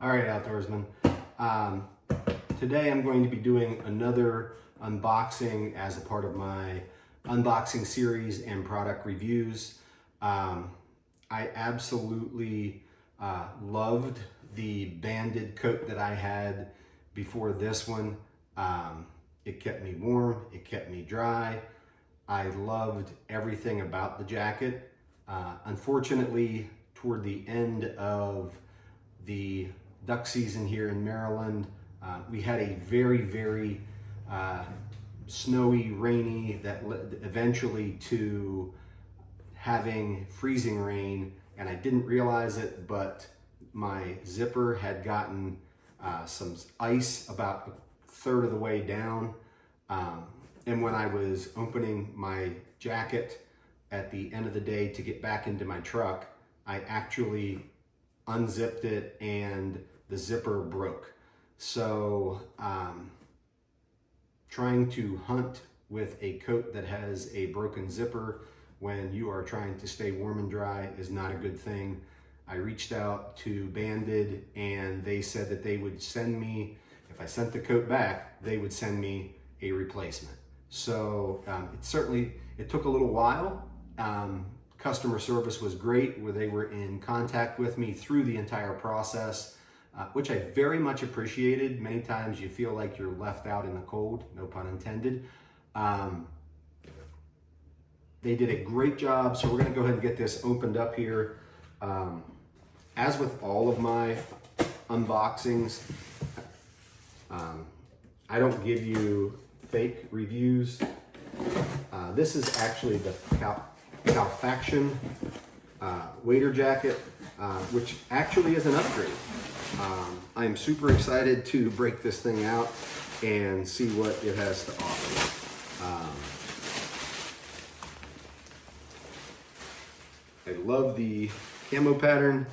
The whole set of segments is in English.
All right, outdoorsmen. Today I'm going to be doing another unboxing as a part of my unboxing series and product reviews. I absolutely loved the banded coat that I had before this one. It kept me warm, it kept me dry. I loved everything about the jacket. Unfortunately, toward the end of the duck season here in Maryland, we had a very snowy, rainy, that led eventually to having freezing rain, and I didn't realize it, but my zipper had gotten some ice about a third of the way down. And when I was opening my jacket at the end of the day to get back into my truck, I actually unzipped it and the zipper broke. So trying to hunt with a coat that has a broken zipper when you are trying to stay warm and dry is not a good thing. I reached out to Banded and they said that they would send me, if I sent the coat back, they would send me a replacement. So it took a little while. Customer service was great, where they were in contact with me through the entire process, which I very much appreciated. Many times you feel like you're left out in the cold, no pun intended. They did a great job, so we're gonna go ahead and get this opened up here. As with all of my unboxings, I don't give you fake reviews. This is actually the Calfaction wader jacket, which actually is an upgrade. I'm super excited to break this thing out and see what it has to offer. I love the camo pattern.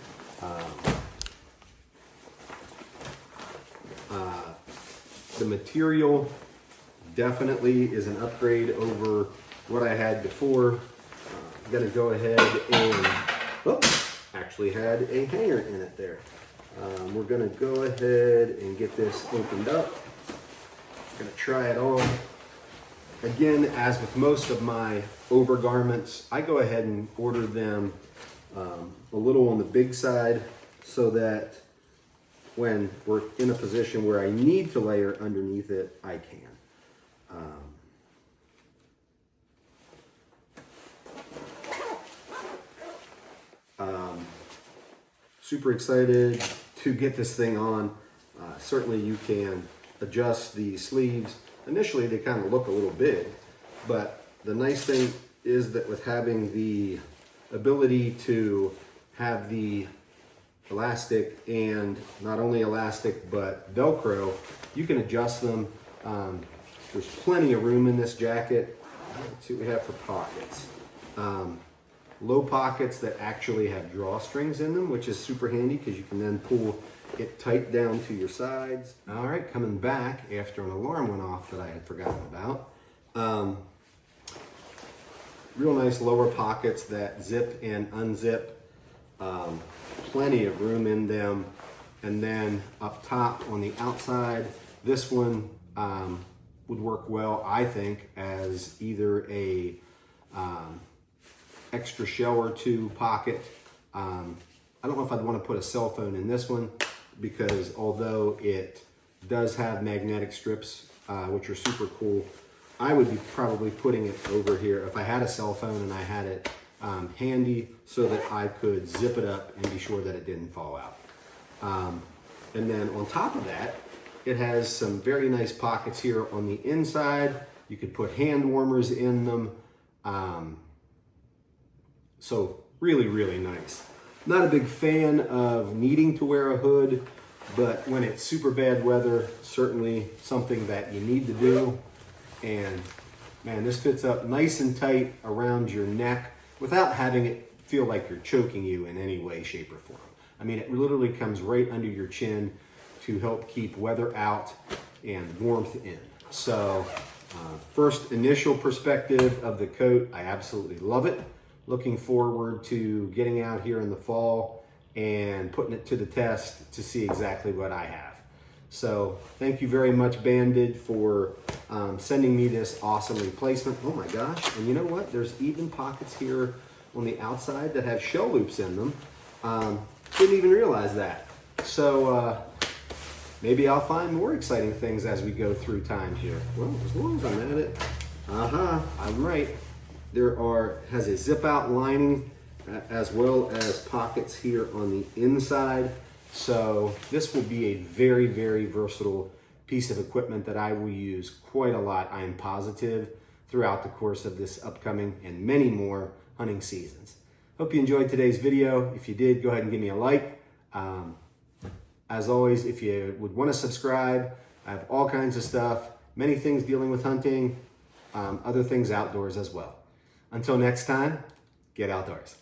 The material definitely is an upgrade over what I had before. I'm gonna go ahead and, actually had a hanger in it there. We're gonna go ahead and get this opened up. I'm gonna try it on. Again, as with most of my overgarments, I go ahead and order them a little on the big side so that when we're in a position where I need to layer underneath it, I can. Super excited to get this thing on. Certainly you can adjust the sleeves. Initially they kind of look a little big, but the nice thing is that with having the ability to have the elastic, and not only elastic but Velcro, you can adjust them. There's plenty of room in this jacket. Let's see what we have for pockets. Low pockets that actually have drawstrings in them, which is super handy because you can then pull it tight down to your sides. All right, coming back after an alarm went off that I had forgotten about. Real nice lower pockets that zip and unzip. Plenty of room in them. And then up top on the outside, this one would work well, I think, as either a extra shell or two pocket. I don't know if I'd want to put a cell phone in this one, because although it does have magnetic strips, which are super cool, I would be probably putting it over here if I had a cell phone and I had it handy, so that I could zip it up and be sure that it didn't fall out. And then on top of that, it has some very nice pockets here on the inside. You could put hand warmers in them. So really nice. Not a big fan of needing to wear a hood, but when it's super bad weather, certainly something that you need to do. And man, this fits up nice and tight around your neck without having it feel like you're choking you in any way, shape, or form. I mean, it literally comes right under your chin to help keep weather out and warmth in. So first initial perspective of the coat, I absolutely love it. Looking forward to getting out here in the fall and putting it to the test to see exactly what I have. So thank you very much, Banded, for sending me this awesome replacement. Oh my gosh, and you know what? There's even pockets here on the outside that have shell loops in them. Didn't even realize that. So maybe I'll find more exciting things as we go through time here. Well, as long as I'm at it. I'm right. Has a zip out lining as well as pockets here on the inside. So this will be a very, very versatile piece of equipment that I will use quite a lot, I am positive, throughout the course of this upcoming and many more hunting seasons. Hope you enjoyed today's video. If you did, go ahead and give me a like. As always, if you would want to subscribe, I have all kinds of stuff, many things dealing with hunting, other things outdoors as well. Until next time, get outdoors.